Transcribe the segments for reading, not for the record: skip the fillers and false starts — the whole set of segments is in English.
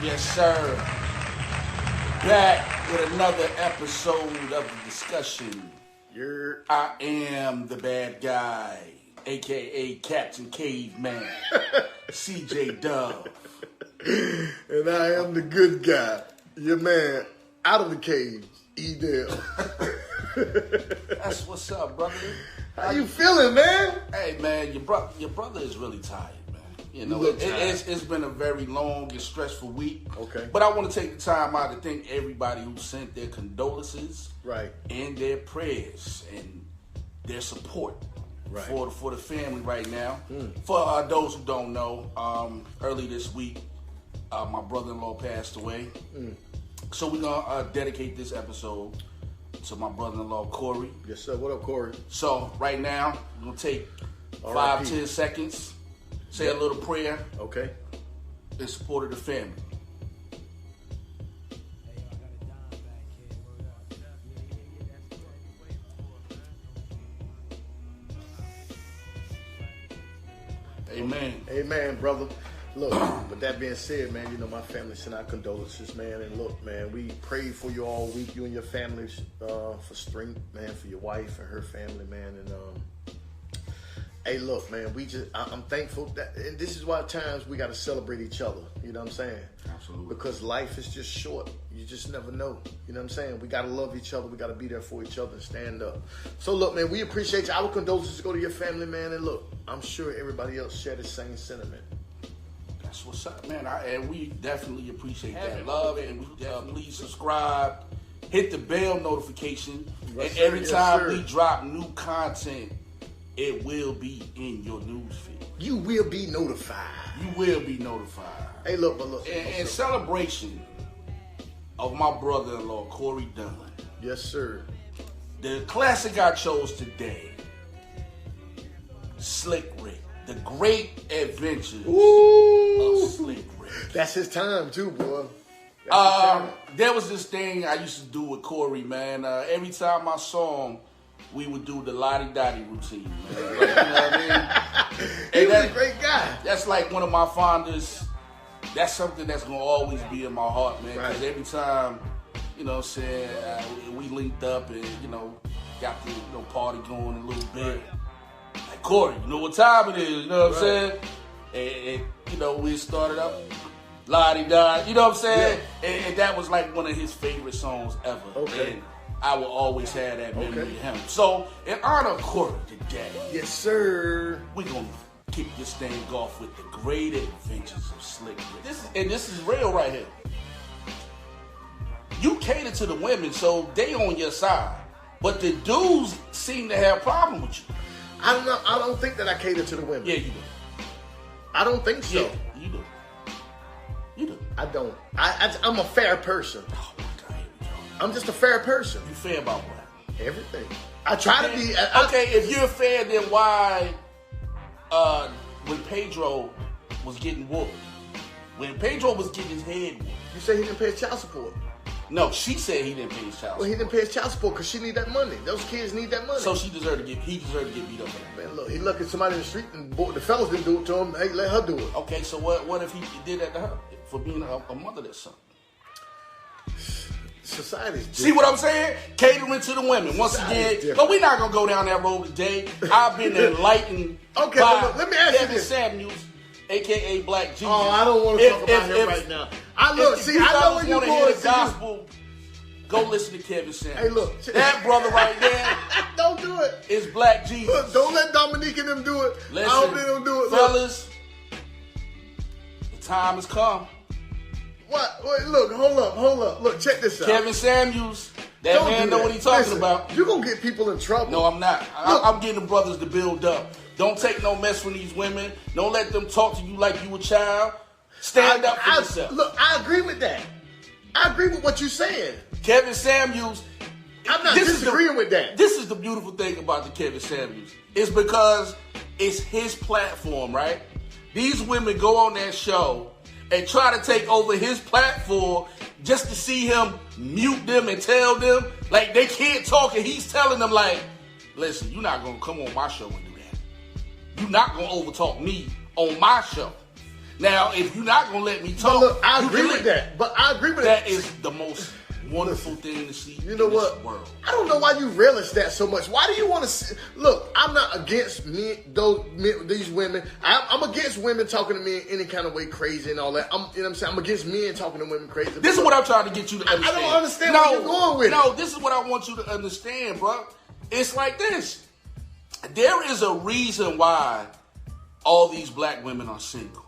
Yes, sir. Back with another episode of the discussion. I am the bad guy, a.k.a. Captain Caveman, CJ Dove. And I am the good guy, your man, out of the cage, E-Dale. That's what's up, brother. How you feeling, man? Hey, man, your brother is really tired, man. You know, it's been a very long and stressful week. Okay. But I want to take the time out to thank everybody who sent their condolences, right, and their prayers and their support, right, for the family right now. For those who don't know, early this week, my brother-in-law passed away. So we're gonna dedicate this episode to my brother-in-law, Corey. Yes, sir. What up, Corey? So right now, we're gonna take 5-10 seconds. Say a little prayer. Okay. In support of the family. Amen. Amen, brother. Look, with that being said, man, you know, my family sent out condolences, man. And look, man, we prayed for you all week, you and your families, for strength, man, for your wife and her family, man. And, hey, look, man, I'm thankful that, and this is why at times we got to celebrate each other. You know what I'm saying? Absolutely. Because life is just short. You just never know. You know what I'm saying? We got to love each other. We got to be there for each other and stand up. So, look, man, we appreciate you. Our condolences go to your family, man. And look, I'm sure everybody else share the same sentiment. That's what's up, man. And we definitely appreciate that love. And we please subscribe, hit the bell notification. Yes, and sir. every time we drop new content, it will be in your news feed. You will be notified. You will be notified. Hey, look, but look. In celebration of my brother-in-law, Corey Dunn. Yes, sir. The classic I chose today, Slick Rick. The Great Adventures of Slick Rick. That's his time, too, boy. There was this thing I used to do with Corey, man. Every time I saw him, we would do the lottie-dottie routine, man. Like, you know what I mean? He was a great guy. That's like one of my fondest. That's something that's going to always be in my heart, man. Because every time, you know what I'm saying, we linked up and, you know, got the party going a little bit. Like, Corey, you know what time it is, you know what I'm saying? And, you know, we started up la-di-da, you know what I'm saying? Yeah. And that was like one of his favorite songs ever. Okay. And I will always have that memory of him. So, in honor of Corey today, yes, sir, we're going to kick this thing off with the Great Adventures of Slick Rick. This is real right here. You cater to the women, so they on your side. But the dudes seem to have a problem with you. I don't think that I cater to the women. Yeah, you do. I don't think so. Yeah, you do. You do. I don't. I'm a fair person. Oh, my God. I'm just a fair person. You fair about what? Everything. I try to be. Okay, if you're fair, then why, when Pedro was getting whooped, when Pedro was getting his head whooped. You say he didn't pay his child support. No, she said he didn't pay his child support. Well, he didn't pay his child support because she need that money. Those kids need that money. So he deserved to get beat up for that. Man, look, he looked at somebody in the street and the fellas didn't do it to him. Hey, let her do it. Okay, so what if he did that to her for being a motherless son? Society's different. See what I'm saying? Catering to the women. Once again, but we're not going to go down that road today. I've been enlightened by let me ask Kevinsamuels, a.k.a. Black Jesus. Oh, I don't want to talk about him right now. I know where you're going. The gospel, go listen to Kevinsamuels. Hey, look. That brother right there. Don't do it. Is Black Jesus. Look, don't let Dominique and them do it. Listen, I hope they don't do it. Fellas, the time has come. What? Wait, look, hold up. Look, check this out. Kevinsamuels, that don't man know what he's talking about. You're going to get people in trouble. No, I'm not. I'm getting the brothers to build up. Don't take no mess from these women. Don't let them talk to you like you a child. Stand up for yourself. Look, I agree with that. I agree with what you're saying. Kevinsamuels. I'm not disagreeing with that. This is the beautiful thing about the Kevinsamuels. It's because it's his platform, right? These women go on that show and try to take over his platform just to see him mute them and tell them like they can't talk, and he's telling them like, listen, you're not going to come on my show and do that. You're not going to overtalk me on my show. Now, if you're not gonna let me talk, but look, I agree with that. But I agree with that. That is the most wonderful thing to see. You know in what? This world. I don't know why you relish that so much. Why do you want to look? I'm not against these women. I'm against women talking to me in any kind of way crazy and all that. You know what I'm saying? I'm against men talking to women crazy. This is what I'm trying to get you to understand. I don't understand where you're going with it. No, this is what I want you to understand, bro. It's like this. There is a reason why all these black women are single.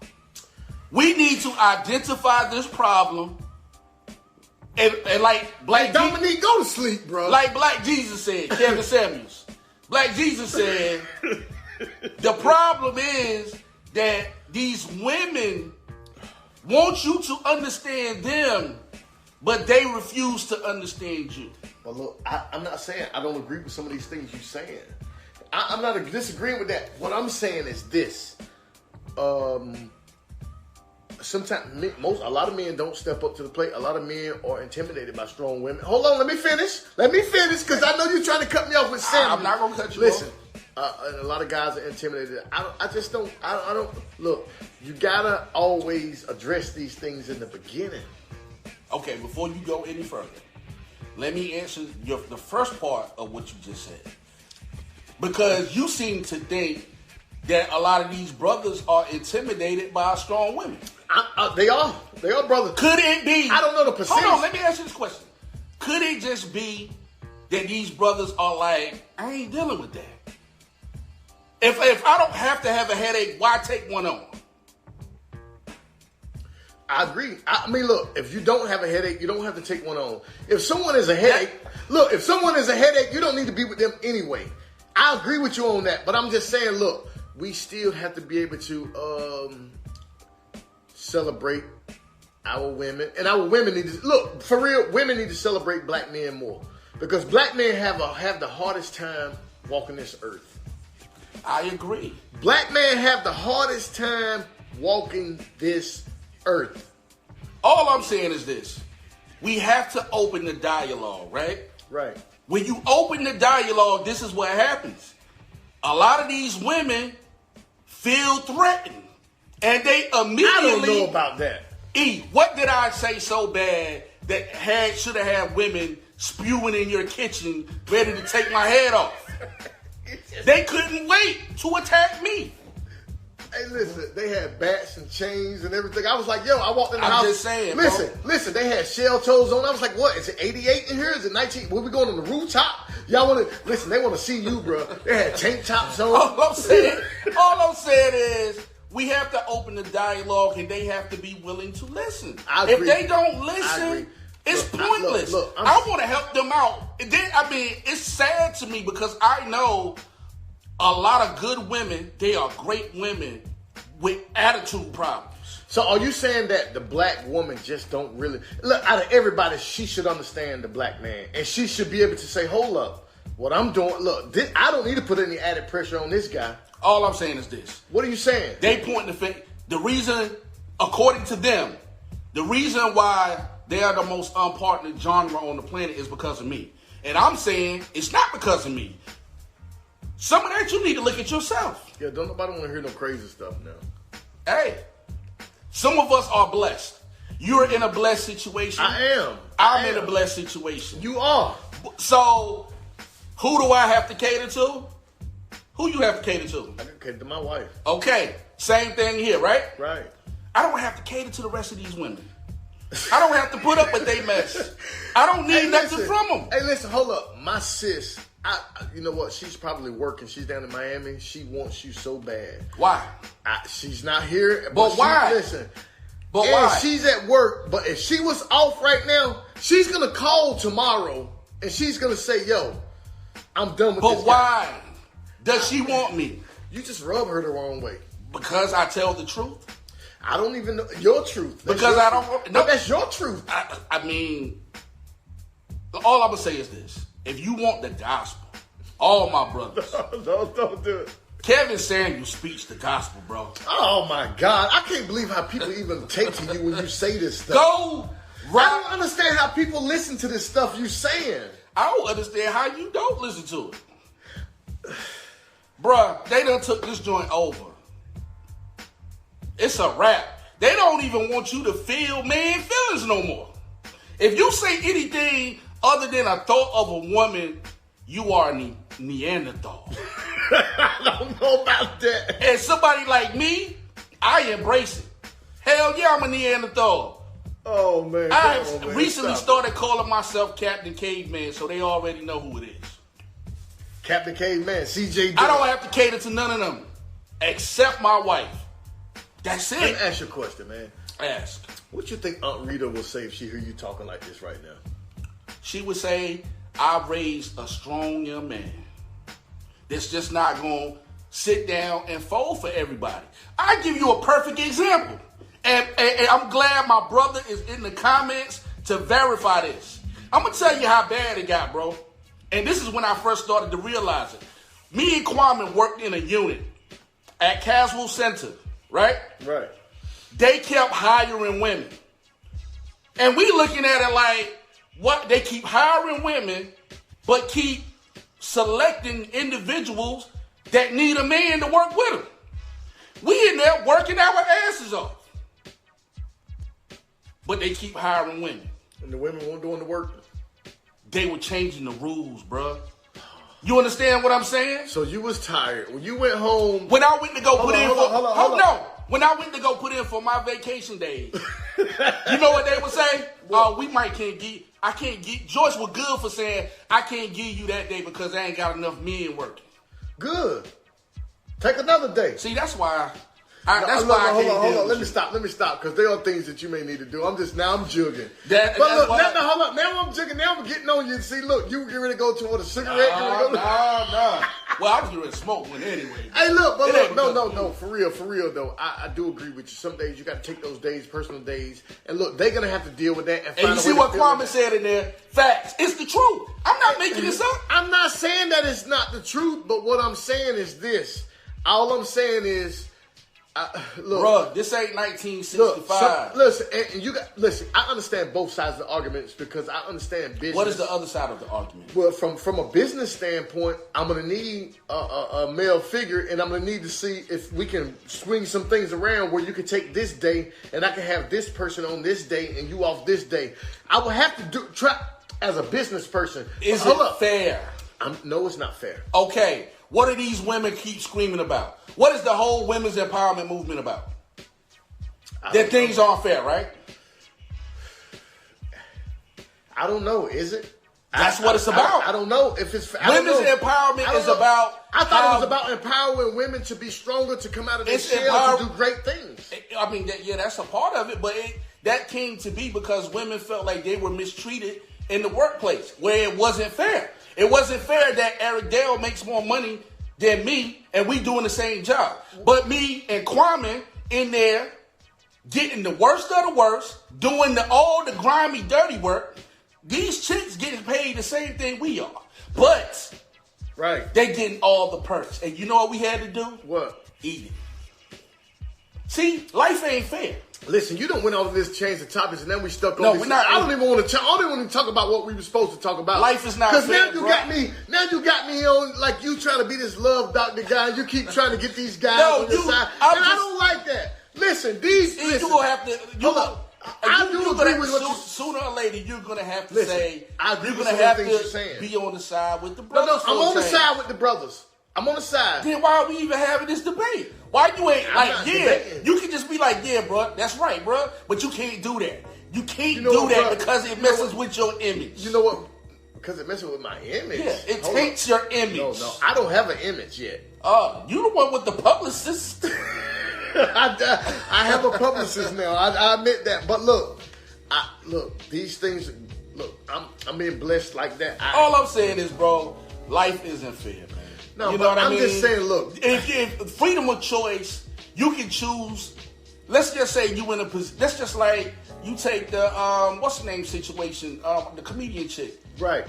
We need to identify this problem. And like Black Dominique, go to sleep, bro. Like Black Jesus said, Kevinsamuels. Black Jesus said, the problem is that these women want you to understand them, but they refuse to understand you. But look, I'm not saying I don't agree with some of these things you're saying. I'm not disagreeing with that. What I'm saying is this. Sometimes a lot of men don't step up to the plate. A lot of men are intimidated by strong women. Hold on, let me finish because I know you're trying to cut me off with Sam. I'm not gonna cut you Listen, off. And a lot of guys are intimidated. I just don't. I don't look. You gotta always address these things in the beginning. Okay, before you go any further, let me answer the first part of what you just said, because you seem to think that a lot of these brothers are intimidated by strong women. They are brothers. Could it be? I don't know the percentage. Hold on, let me ask you this question. Could it just be that these brothers are like, I ain't dealing with that. If I don't have to have a headache, why take one on? I agree. I mean, look, if you don't have a headache, you don't have to take one on. If someone is a headache, you don't need to be with them anyway. I agree with you on that, but I'm just saying, look, we still have to be able to celebrate our women. And our women need to, look, for real, women need to celebrate black men more. Because black men have the hardest time walking this earth. I agree. Black men have the hardest time walking this earth. All I'm saying is this. We have to open the dialogue, right? Right. When you open the dialogue, this is what happens. A lot of these women feel threatened. And they immediately... I don't know about that. What did I say so bad that should have had women spewing in your kitchen ready to take my head off? They couldn't wait to attack me. Hey, listen, they had bats and chains and everything. I was like, yo, I walked in the house. I'm just saying, Listen, they had shell toes on. I was like, what? Is it 88 in here? Is it 19? Were we going on the rooftop? Y'all want to, listen, they want to see you, bro. They had tank tops on. All I'm saying is, we have to open the dialogue and they have to be willing to listen. If they don't listen, it's pointless. I want to help them out. It's sad to me because I know a lot of good women, they are great women with attitude problems. So are you saying that the black woman just don't really... Look, out of everybody, she should understand the black man. And she should be able to say, hold up, what I'm doing... Look, I don't need to put any added pressure on this guy. All I'm saying is this. What are you saying? They point the finger. The reason, according to them, the reason why they are the most unpartnered genre on the planet is because of me. And I'm saying it's not because of me. Some of that you need to look at yourself. Yeah, don't nobody want to hear no crazy stuff now. Hey, some of us are blessed. You're in a blessed situation. I am. I'm in a blessed situation. You are. So, who do I have to cater to? Who you have to cater to? I can cater to my wife. Okay, same thing here, right? Right. I don't have to cater to the rest of these women. I don't have to put up with their mess. I don't need nothing from them. Hey, listen, hold up. My sis, you know what? She's probably working. She's down in Miami. She wants you so bad. Why? She's not here. But why? Listen. But why? She's at work. But if she was off right now, she's going to call tomorrow. And she's going to say, yo, I'm done with this guy. But why does she want me? You just rub her the wrong way. Because I tell the truth? I don't even know your truth. Because I don't... No, that's your truth. I mean, all I'm going to say is this. If you want the gospel, all my brothers... Don't do it. Kevinsamuels speaks the gospel, bro. Oh, my God. I can't believe how people even take to you when you say this stuff. I don't understand how people listen to this stuff you saying. I don't understand how you don't listen to it. Bruh, they done took this joint over. It's a wrap. They don't even want you to feel man feelings no more. If you say anything other than a thought of a woman, you are a Neanderthal. I don't know about that. And somebody like me, I embrace it. Hell yeah, I'm a Neanderthal. Oh, man. I recently started calling myself Captain Caveman, so they already know who it is. Captain Caveman, CJ. I don't have to cater to none of them, except my wife. That's it. Let me ask you a question, man. Ask. What you think Aunt Rita will say if she hear you talking like this right now? She would say, I raised a strong young man that's just not going to sit down and fold for everybody. I give you a perfect example. And I'm glad my brother is in the comments to verify this. I'm going to tell you how bad it got, bro. And this is when I first started to realize it. Me and Kwame worked in a unit at Caswell Center, right? Right. They kept hiring women. And we looking at it like, what? They keep hiring women, but keep selecting individuals that need a man to work with them. We in there working our asses off. But they keep hiring women. And the women weren't doing the work. They were changing the rules, bruh. You understand what I'm saying? So you was tired. When you went home. When I went to go put in for... Hold on. When I went to go put in for my vacation days, you know what they would say? I can't get... Joyce was good for saying, I can't give you that day because I ain't got enough men working. Good. Take another day. See, that's why... Hold on. Let me stop, because there are things that you may need to do. I'm jugging. Hold up. Now I'm jugging. Now I'm getting on you. See, look, you get ready to go toward a cigarette. No. Well, I was getting ready to smoke one anyway. Hey, look, no. For real, though. I do agree with you. Some days you got to take those days, personal days. And look, they're going to have to deal with that. And you see what Kwame said in there? Facts. It's the truth. I'm not making this up. I'm not saying that it's not the truth, but what I'm saying is this. All I'm saying is, look, bruh, this ain't 1965. Listen. I understand both sides of the arguments because I understand business. What is the other side of the argument? Well, from a business standpoint, I'm gonna need a male figure, and I'm gonna need to see if we can swing some things around where you can take this day, and I can have this person on this day, and you off this day. I will have to try as a business person. Is it fair? No, it's not fair. Okay, what do these women keep screaming about? What is the whole women's empowerment movement about? That things aren't fair, right? I don't know. Is it? That's what it's about. I don't know if it's women's empowerment is about. I thought it was about empowering women to be stronger, to come out of their shell, to do great things. I mean, that's a part of it, but that came to be because women felt like they were mistreated in the workplace, where it wasn't fair. It wasn't fair that Eric Dale makes more money than me, and we doing the same job. But me and Kwame in there getting the worst of the worst, doing all the grimy, dirty work. These chicks getting paid the same thing we are. But they getting all the perks. And you know what we had to do? What? Eat it. See, life ain't fair. Listen, you don't win all of this, change the topics, and then we stuck on no, this. We're not. I don't even want to talk about what we were supposed to talk about. Life is not fair, now you got me on like you trying to be this love doctor guy. And you keep trying to get these guys on your side, and I don't like that. Listen, you gonna have to. I do agree with what you. Sooner or later, you're gonna have to say. I agree you're with gonna have you're to saying. Be on the side with the brothers. No, I'm on the side with the brothers. I'm on the side. Then why are we even having this debate? Why you ain't debating. You can just be like, yeah, bro, that's right, bro. But you can't do that. You can't do that because it messes with your image. You know what? Because it messes with my image. Yeah, it taints your image. No, I don't have an image yet. You the one with the publicist. I have a publicist now. I admit that. But look, these things. Look, I'm being blessed like that. All I'm saying is, bro, life isn't fair, man. No, you know what I mean? I'm just saying, look. If freedom of choice, you can choose. Let's just say you in a position. That's just like you take the what's the name situation, the comedian chick. Right.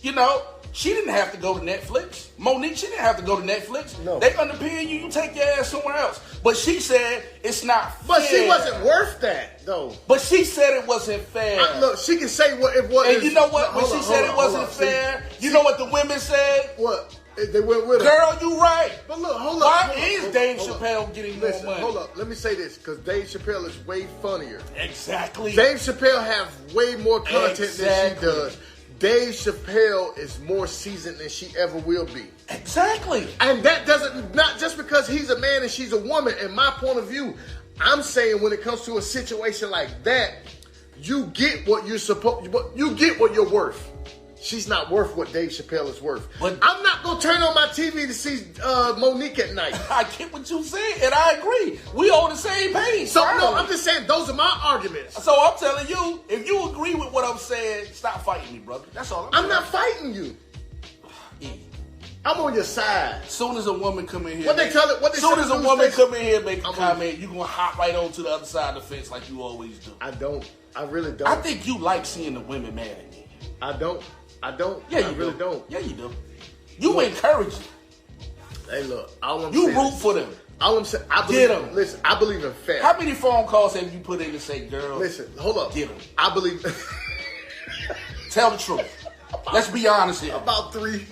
You know, she didn't have to go to Netflix. Monique, she didn't have to go to Netflix. No. They underpaying you. You take your ass somewhere else. But she said it's not fair. But she wasn't worth that, though. But she said it wasn't fair. Look, she can say what it was. And you know what? When she said it wasn't fair, you know what the women said? What? They went with her. Girl, you right. But look, hold Why up. is Dave Chappelle getting more money? Hold up. Let me say this, because Dave Chappelle is way funnier. Exactly. Dave Chappelle has way more content than she does. Dave Chappelle is more seasoned than she ever will be. Exactly. And that doesn't, not just because he's a man and she's a woman, in my point of view, I'm saying when it comes to a situation like that, you get what you're supposed, you get what you're worth. She's not worth what Dave Chappelle is worth. But I'm not going to turn on my TV to see Monique at night. I get what you said, and I agree. We on the same page. So, no, I'm just saying those are my arguments. So I'm telling you, if you agree with what I'm saying, stop fighting me, brother. That's all I'm saying. I'm not fighting you. I'm on your side. Soon as a woman come in here, what they tell it? What they soon as a woman come in here and make a I'm comment, you gonna hop right on to the other side of the fence like you always do. I don't. I really don't. I think you like seeing the women mad at me. I don't. Yeah, you really don't. Yeah, you do. You encourage them. Hey, look. All I'm you saying root for them. All I'm saying, I believe. Get them. Listen, I believe in fair. How many phone calls have you put in to say, "Girl"? Listen, hold up. Get them. I believe. Tell the truth. Let's be honest here. About three.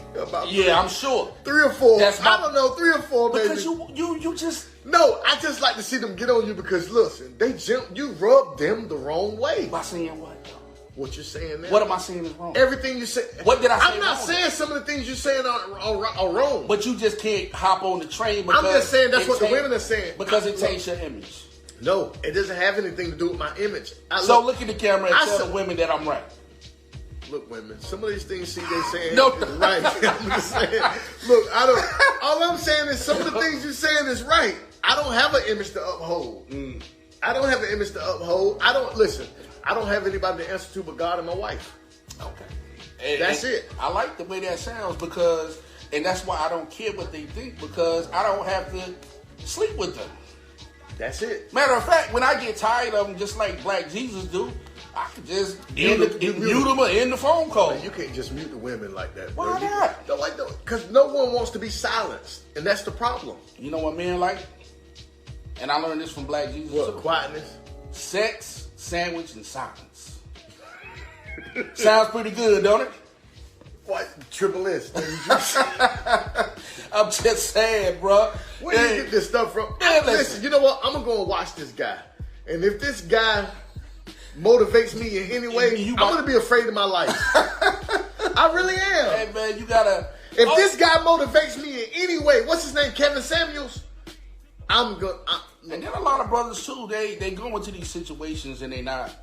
Yeah, I'm sure. 3 or 4. That's I don't know. 3 or 4, baby. Because you just. No, I just like to see them get on you because listen, you rub them the wrong way. By saying what? What you're saying now? What am I saying is wrong? Everything you say. What did I say? I'm not saying some of the things you're saying are wrong. But you just can't hop on the train because I'm just saying that's what the women are saying. Because it takes your image. No, it doesn't have anything to do with my image. Look at the camera and tell the women that I'm right. Look, women, some of these things they saying no, is right. I'm just saying. Look, all I'm saying is some of the things you're saying is right. I don't have an image to uphold. I don't have an image to uphold. I don't have anybody to answer to but God and my wife. Okay. That's it. I like the way that sounds and that's why I don't care what they think because I don't have to sleep with them. That's it. Matter of fact, when I get tired of them, just like Black Jesus do, I could just mute them or end the phone call. Man, you can't just mute the women like that. Why not? Because no one wants to be silenced, and that's the problem. You know what men like? And I learned this from Black Jesus. What? Quietness? Sex, sandwich, and silence. Sounds pretty good, don't it? What? Triple S. I'm just saying, bro. Where do you get this stuff from? Listen, you know what? I'm going to go and watch this guy. And if this guy motivates me in any way, I'm going to be afraid of my life. I really am. Hey, man, you got to... If this guy motivates me in any way, what's his name? Kevinsamuels? I'm going... And then a lot of brothers, too, they go into these situations and they not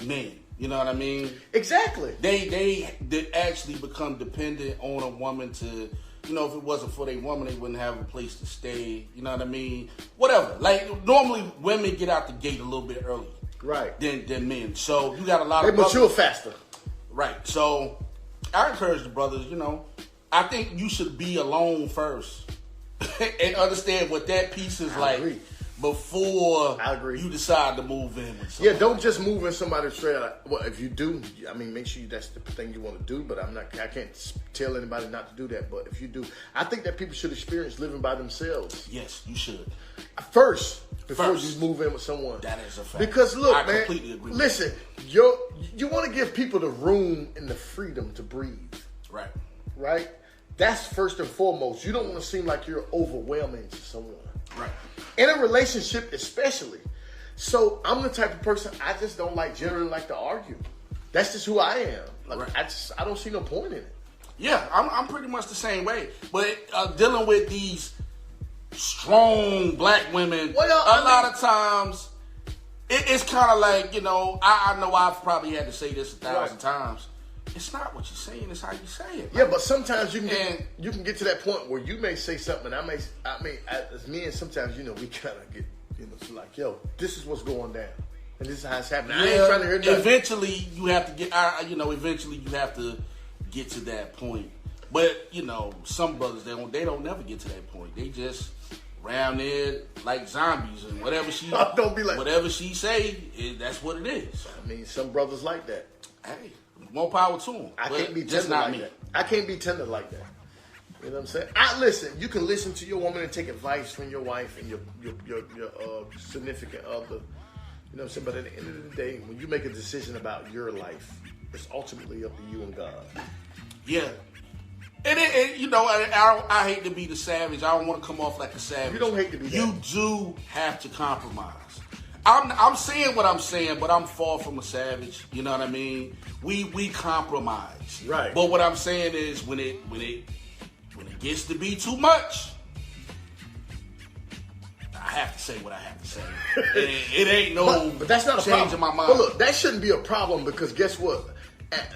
men. You know what I mean? Exactly. They actually become dependent on a woman to... You know, if it wasn't for their woman, they wouldn't have a place to stay. You know what I mean? Whatever. Like, normally, women get out the gate a little bit early. Right. Than men. So, you got a lot of brothers. They mature faster. Right. So, I encourage the brothers, you know, I think you should be alone first and understand what that piece is like before you decide to move in with somebody. Yeah, don't just move in somebody's straight. Well, if you do, I mean, make sure that's the thing you want to do, but I can't tell anybody not to do that. But if you do, I think that people should experience living by themselves. Yes, you should. Before you move in with someone. That is a fact. Because look, I completely agree with listen, you want to give people the room and the freedom to breathe. Right. Right? That's first and foremost. You don't want to seem like you're overwhelming to someone. Right. In a relationship especially. So I'm the type of person, I just don't generally like to argue. That's just who I am. Like, right. I don't see no point in it. Yeah, I'm pretty much the same way. But dealing with these strong black women, a lot of times, it's kind of like, you know I've probably had to say this 1,000 times. It's not what you're saying, it's how you say it. Yeah, but sometimes you can get to that point where you may say something, as men, sometimes, we kind of get, like, yo, this is what's going down. And this is how it's happening. I ain't trying to hear nothing. Eventually, you have to get to that point. But, some brothers, they don't never get to that point. They just round there like zombies, and whatever she whatever she say, that's what it is. I mean, some brothers like that. Hey, more power to them. I can't be tender like that. I can't be tender like that. You know what I'm saying? Listen. You can listen to your woman and take advice from your wife and your significant other. You know what I'm saying? But at the end of the day, when you make a decision about your life, it's ultimately up to you and God. Yeah. And you know, I hate to be the savage. I don't want to come off like a savage. You don't hate to be that. You do have to compromise. I'm saying what I'm saying, but I'm far from a savage. You know what I mean? We compromise. Right. But what I'm saying is when it gets to be too much, I have to say what I have to say. It ain't no but that's not a change problem. in my mind. But look, that shouldn't be a problem because guess what?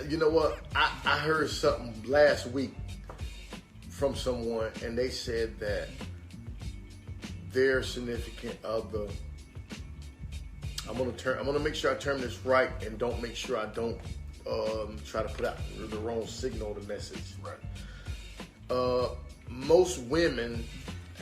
You know what? I heard something last week from someone, and they said that their significant other. I'm gonna make sure I term this right, and don't make sure I don't try to put out the wrong signal to message. Right. Most women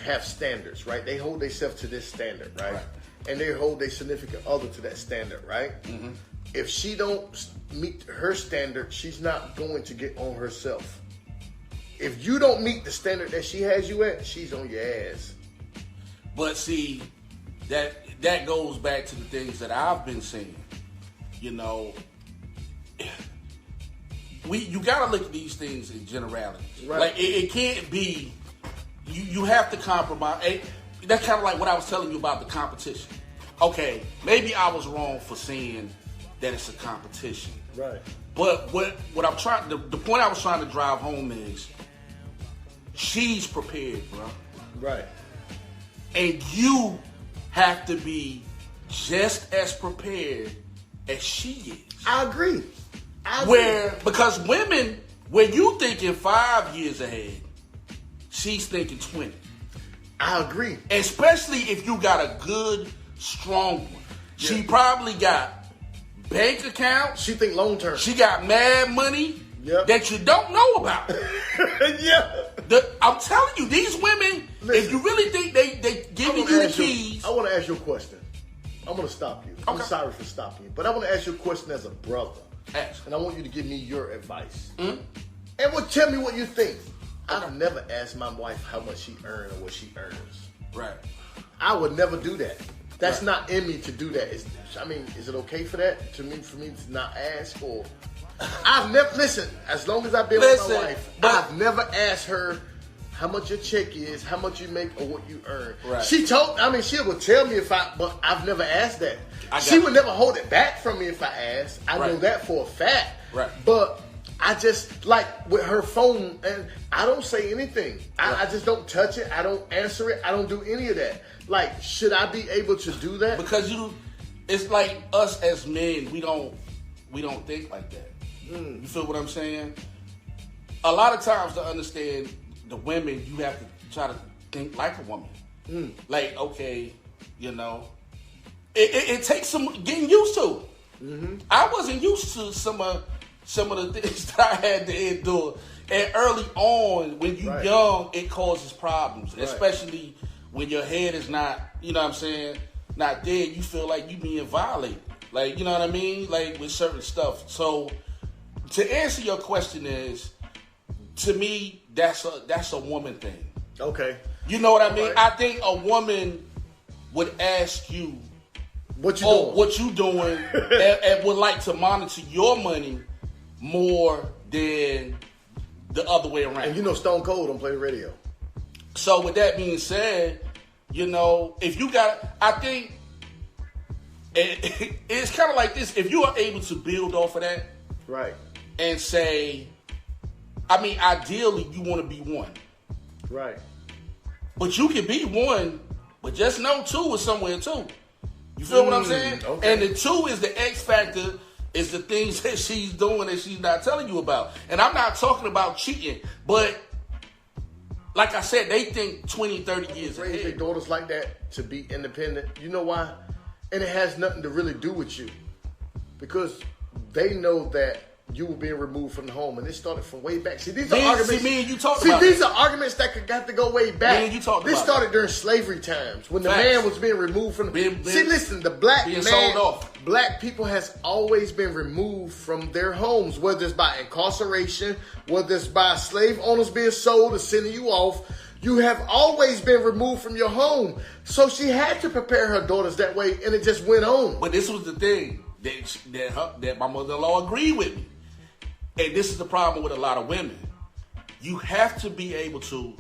have standards, right? They hold themselves to this standard, right? And they hold their significant other to that standard, right? Mm-hmm. If she don't meet her standard, she's not going to get on herself. If you don't meet the standard that she has you at, she's on your ass. But see, that goes back to the things that I've been saying. You know, you gotta look at these things in generalities. Right. Like it can't be. You have to compromise. That's kind of like what I was telling you about the competition. Okay, maybe I was wrong for saying that it's a competition. Right. But what I'm trying, the point I was trying to drive home is, she's prepared, bro. Right. And you have to be just as prepared as she is. I agree. Because women, when you thinking 5 years ahead, she's thinking 20. I agree. Especially if you got a good, strong one. Yeah. She probably got bank accounts. She think long term. She got mad money that you don't know about. Yeah. I'm telling you, these women, listen, if you really think they giving you the keys. I want to ask you a question. I'm going to stop you. Okay. I'm sorry for stopping you. But I want to ask you a question as a brother. Ask. And I want you to give me your advice. Mm-hmm. And tell me what you think. I've never asked my wife how much she earns or what she earns. Right. I would never do that. That's right. not in me to do that. Is it okay for that? For me to not ask? Or I've never, listen, as long as I've been with my wife, I've never asked her how much your check is, how much you make, or what you earn. Right. She would tell me but I've never asked that. She would never hold it back from me if I asked. I know that for a fact. Right. But I just, like with her phone, and I don't say anything. I just don't touch it. I don't answer it. I don't do any of that. Like, should I be able to do that? Because it's like us as men, we don't think like that. You feel what I'm saying? A lot of times to understand the women, you have to try to think like a woman. Like, okay, you know, it takes some getting used to. Mm-hmm. I wasn't used to some of the things that I had to endure. And early on, when you're young, it causes problems, especially when your head is not, you know what I'm saying, not there. You feel like you being violated. Like, you know what I mean? Like with certain stuff. So to answer your question is, to me, that's a woman thing. Okay. You know what I mean? Right. I think a woman would ask you what you doing and would like to monitor your money more than the other way around. And you know Stone Cold don't play the radio. So with that being said, you know, if you got, I think it's kind of like this. If you are able to build off of that, right, and say, I mean, ideally you want to be one, right, but you can be one, but just know two is somewhere too. You feel what I'm saying? Okay. And the two is the X factor. Is the things that she's doing that she's not telling you about. And I'm not talking about cheating, but like I said, they think 20, 30 years ahead. Raise their daughters like that to be independent. You know why? And it has nothing to really do with you. Because they know that you were being removed from the home, and it started from way back. See, these are arguments. Me and you talked about these are arguments that got to go way back. Me and you talked this about started during slavery times when the man was being removed from the See, listen, the black man, sold off. Black people has always been removed from their homes, whether it's by incarceration, whether it's by slave owners being sold or sending you off. You have always been removed from your home. So she had to prepare her daughters that way, and it just went on. But this was the thing that my mother-in-law agreed with me. And this is the problem with a lot of women. You have to be able to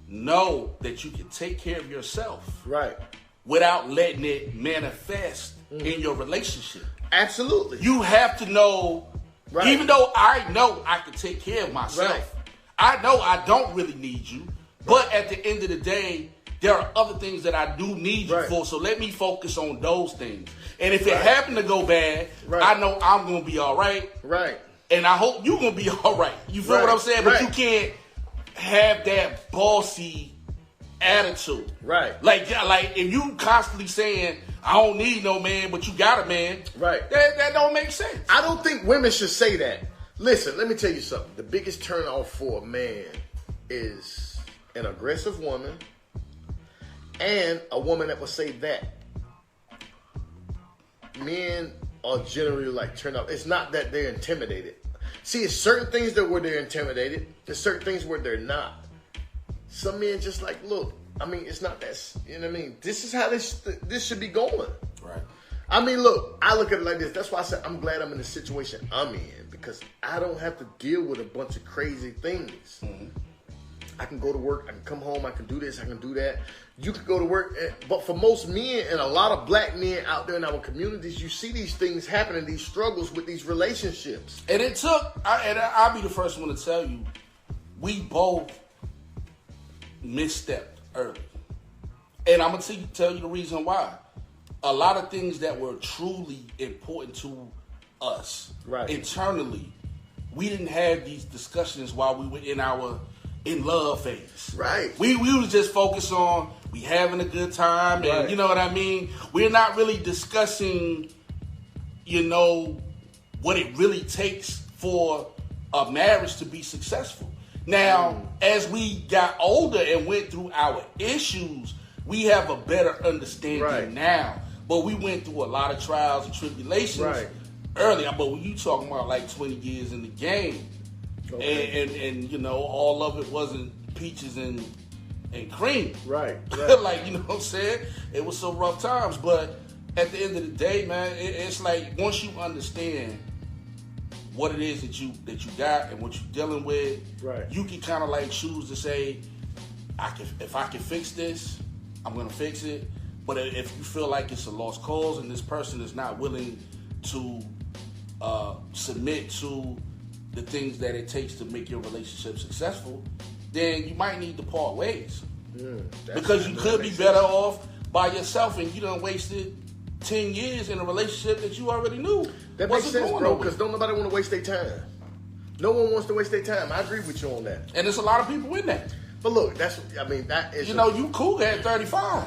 know that you can take care of yourself. Right. Without letting it manifest in your relationship. Absolutely. You have to know, even though I know I can take care of myself, I know I don't really need you, but at the end of the day, there are other things that I do need you for, so let me focus on those things. And if it happened to go bad, I know I'm going to be all right. Right. And I hope you're going to be all right. You feel what I'm saying? But you can't have that bossy attitude. Right. Like if you constantly saying, I don't need no man, but you got a man. Right. That don't make sense. I don't think women should say that. Listen, let me tell you something. The biggest turn off for a man is an aggressive woman and a woman that will say that. Men are generally like turned off. It's not that they're intimidated. See, it's certain things that where they're intimidated. There's certain things where they're not. Some men just like, look, I mean, it's not that, you know what I mean? This is how this should be going. Right. I mean, look, I look at it like this. That's why I said I'm glad I'm in the situation I'm in, because I don't have to deal with a bunch of crazy things. Mm-hmm. I can go to work, I can come home, I can do this, I can do that. You could go to work, but for most men and a lot of black men out there in our communities, you see these things happening, these struggles with these relationships. And it took, I'll be the first one to tell you, we both misstepped early. And I'm going to tell you the reason why. A lot of things that were truly important to us internally, we didn't have these discussions while we were in love phase. Right. We was just focused on we having a good time and you know what I mean? We're not really discussing, what it really takes for a marriage to be successful. Now, as we got older and went through our issues, we have a better understanding now. But we went through a lot of trials and tribulations earlier. But when you talking about like 20 years in the game, and all of it wasn't peaches and cream. Right. Like, you know what I'm saying? It was some rough times. But at the end of the day, man, it's like once you understand what it is that you got and what you're dealing with, you can kind of like choose to say, if I can fix this, I'm gonna fix it. But if you feel like it's a lost cause and this person is not willing to submit to the things that it takes to make your relationship successful, then you might need to part ways. Because you could be better off by yourself and you done wasted 10 years in a relationship that you already knew. That makes sense, bro, because don't nobody want to waste their time. No one wants to waste their time. I agree with you on that. And there's a lot of people in that. But look, that is... you cool at 35.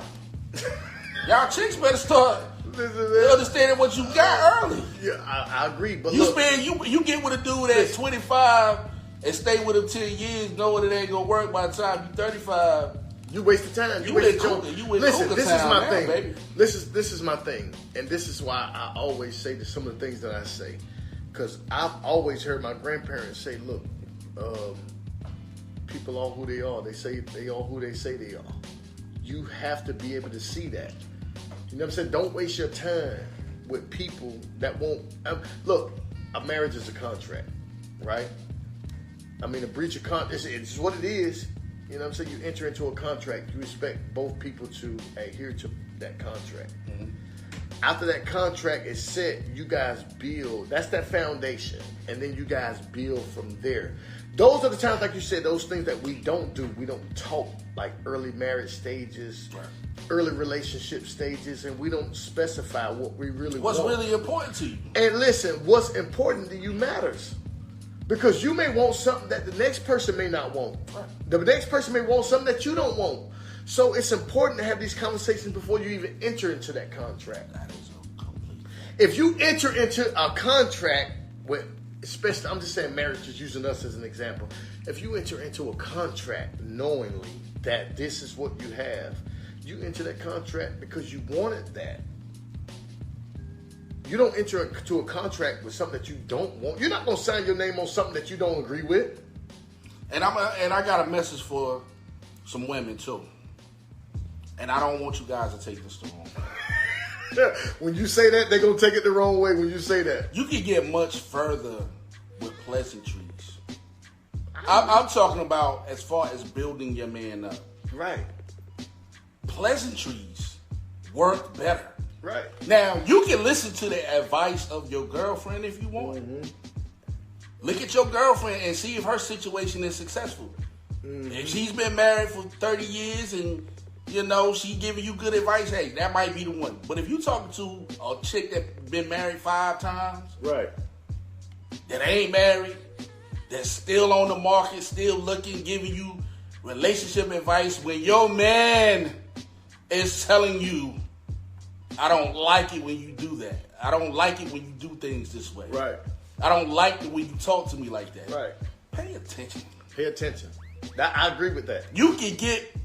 Y'all chicks better start understanding what you got early. Yeah, I agree. But you get with a dude at 25 and stay with him 10 years knowing it ain't going to work by the time you're 35. You wasted time. Listen, this is my thing. Baby. This is my thing. And this is why I always say to some of the things that I say. Because I've always heard my grandparents say, look, people are who they are. They say they are who they say they are. You have to be able to see that. You know what I'm saying? Don't waste your time with people that won't... look, a marriage is a contract, right? I mean, a breach of contract, it's what it is. You know what I'm saying? You enter into a contract. You expect both people to adhere to that contract. Mm-hmm. After that contract is set, you guys build. That's that foundation. And then you guys build from there. Those are the times, like you said, those things that we don't do. We don't talk like early marriage stages, early relationship stages, and we don't specify what we really want. What's really important to you. And listen, what's important to you matters. Because you may want something that the next person may not want. The next person may want something that you don't want. So it's important to have these conversations before you even enter into that contract. That is complete. If you enter into a contract with, especially, I'm just saying marriage, just using us as an example. If you enter into a contract knowingly that this is what you have, you enter that contract because you wanted that. You don't enter into a contract with something that you don't want. You're not going to sign your name on something that you don't agree with. And I got a message for some women too. And I don't want you guys to take this the wrong way. When you say that, they're going to take it the wrong way when you say that. You can get much further with pleasantries I'm talking about as far as building your man up. Right. Pleasantries work better. Right. Now, you can listen to the advice of your girlfriend if you want. Mm-hmm. Look at your girlfriend and see if her situation is successful. Mm-hmm. If she's been married for 30 years and, she giving you good advice, hey, that might be the one. But if you talking to a chick that been married 5 times, right, that ain't married, that's still on the market, still looking, giving you relationship advice, when your man is telling you, I don't like it when you do that. I don't like it when you do things this way. Right. I don't like it when you talk to me like that. Right. Pay attention. Pay attention. I agree with that. You can get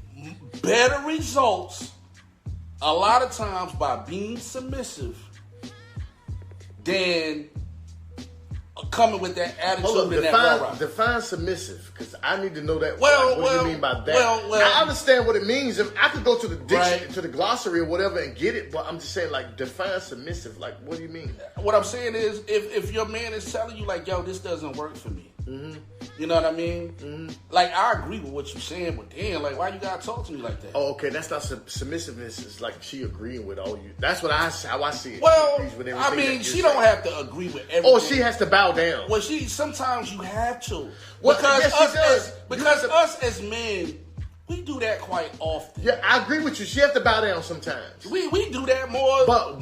better results a lot of times by being submissive than coming with that attitude. Hold and up, define submissive, because I need to know that. What do you mean by that? I understand what it means. I could go to the dictionary, to the glossary or whatever and get it, but I'm just saying, like, define submissive. Like, what do you mean? What I'm saying is, if your man is telling you, like, yo, this doesn't work for me. Mm-hmm. You know what I mean? Mm-hmm. Like, I agree with what you're saying, but damn, like, why you gotta talk to me like that? Oh, okay, that's not submissiveness. It's like she agreeing with all you. That's how I see it. Well, I mean, she don't have to agree with everything. Oh, she has to bow down. Well, sometimes you have to. Well, because us as men, we do that quite often. Yeah, I agree with you. She has to bow down sometimes. We do that more. But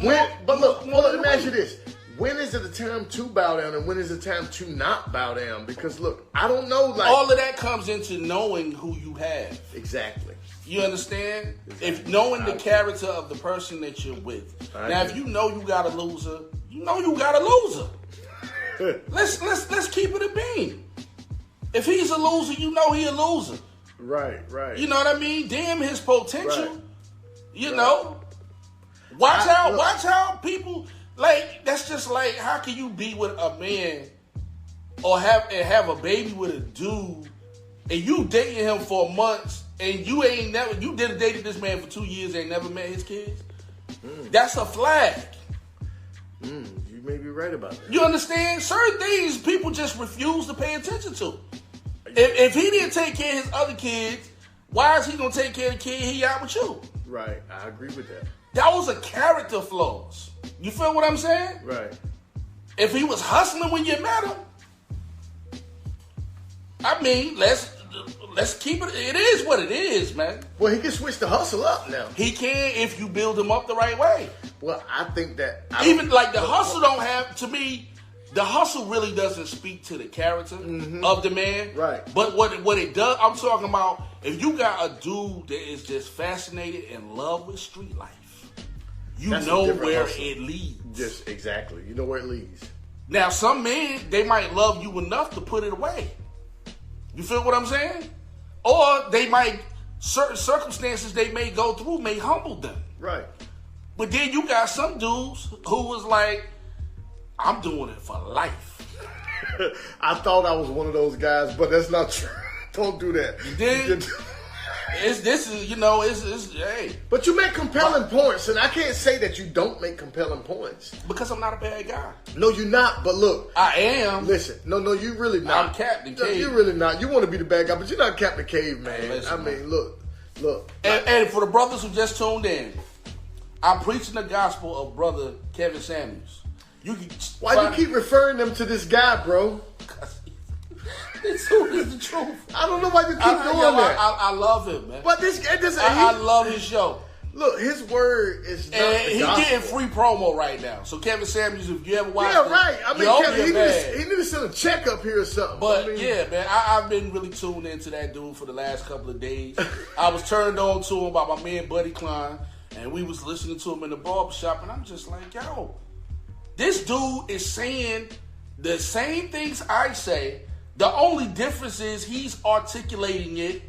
look, let me ask you this. When is it the time to bow down and when is it time to not bow down? Because look, I don't know. Like, all of that comes into knowing who you have. Exactly. You understand? Exactly. If knowing the character of the person that you're with. Now, if you know you got a loser, you know you got a loser. Let's keep it a bean. If he's a loser, you know he a loser. Right. You know what I mean? Damn his potential. Right. You know. Watch out people. Like, that's just like, how can you be with a man or have a baby with a dude and you dating him for months and you dated this man for 2 years and ain't never met his kids? That's a flag. You may be right about that. You understand? Certain things people just refuse to pay attention to. If he didn't take care of his other kids, why is he going to take care of the kid he out with you? Right. I agree with that. That was a character flaws. You feel what I'm saying? Right. If he was hustling when you met him, I mean, let's keep it. It is what it is, man. Well, he can switch the hustle up now. He can if you build him up the right way. Well, I think that even like the hustle don't have to me. The hustle really doesn't speak to the character of the man. Right. But what it does, I'm talking about, if you got a dude that is just fascinated in love with street life, you know where it leads. Just exactly. You know where it leads. Now, some men, they might love you enough to put it away. You feel what I'm saying? Or they might, certain circumstances they may go through may humble them. Right. But then you got some dudes who was like, I'm doing it for life. I thought I was one of those guys, but that's not true. Don't do that. Then, hey. But you make compelling points, and I can't say that you don't make compelling points. Because I'm not a bad guy. No, you're not, but look. I am. Listen, no, you really not. I'm Captain Cave. You're really not. You want to be the bad guy, but you're not Captain Cave, man. Hey, listen, look. And for the brothers who just tuned in, I'm preaching the gospel of brother Kevinsamuels. Why you keep referring them to this guy, bro? It's the truth. I don't know why you keep doing that. I love him, man. But this guy doesn't. I love his show. Look, his word is not and the he's gospel. getting free promo right now. So Kevinsamuels, if you ever watch, right. I mean, he need to send a check up here or something. But man, I've been really tuned into that dude for the last couple of days. I was turned on to him by my man Buddy Klein, and we was listening to him in the barbershop, and I'm just like, yo, this dude is saying the same things I say. The only difference is he's articulating it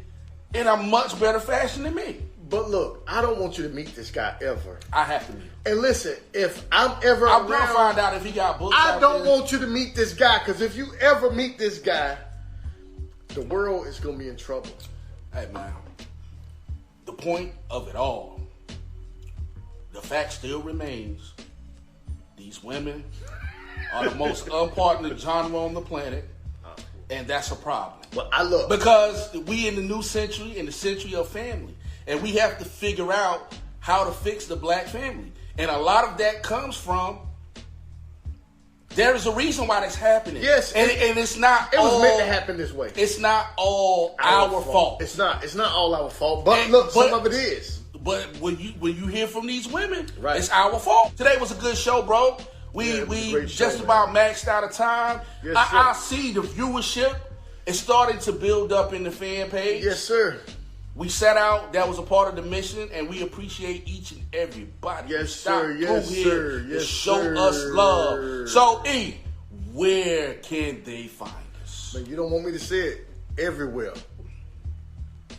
in a much better fashion than me. But look, I don't want you to meet this guy ever. I have to meet him. And listen, if I'm going to find out if he got books. I don't want you to meet this guy, because if you ever meet this guy, the world is going to be in trouble. Hey, man, the point of it all, the fact still remains, these women are the most unpartnered genre on the planet. And that's a problem. Well, I look. Because we in the new century, in the century of family. And we have to figure out how to fix the black family. And a lot of that comes from, there is a reason why that's happening. Yes. And it's not It was meant to happen this way. It's not all our fault. It's not all our fault. But look, some of it is. But when you hear from these women, right, it's our fault. Today was a good show, bro. We just about maxed out of time. Yes, I see the viewership is starting to build up in the fan page. Yes, sir. We set out. That was a part of the mission, and we appreciate each and everybody. Yes, sir. Yes, sir. Yes, show sir. us love. So, E, where can they find us? Man, you don't want me to say it. Everywhere.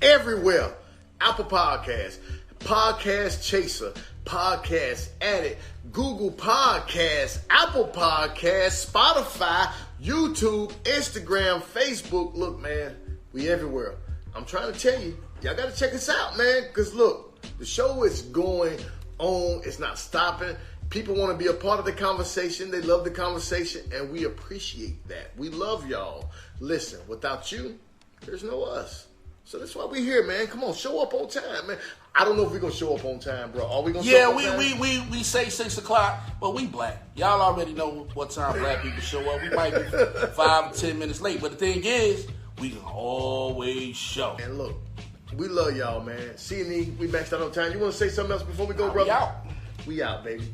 Everywhere. Apple Podcasts, Podcast Chaser, Podcast Addict, Google Podcasts, Apple Podcasts, Spotify, YouTube, Instagram, Facebook. Look, man, we everywhere. I'm trying to tell you, y'all got to check us out, man. Because look, the show is going on. It's not stopping. People want to be a part of the conversation. They love the conversation, and we appreciate that. We love y'all. Listen, without you, there's no us. So that's why we're here, man. Come on, show up on time, man. I don't know if we're going to show up on time, bro. Are we going to show up on time? Yeah, we say 6 o'clock, but we black. Y'all already know what time black people show up. We might be 5 to 10 minutes late, but the thing is, we can always show. And look, we love y'all, man. C&E, we maxed out on time. You want to say something else before we go, brother? We out. We out, baby.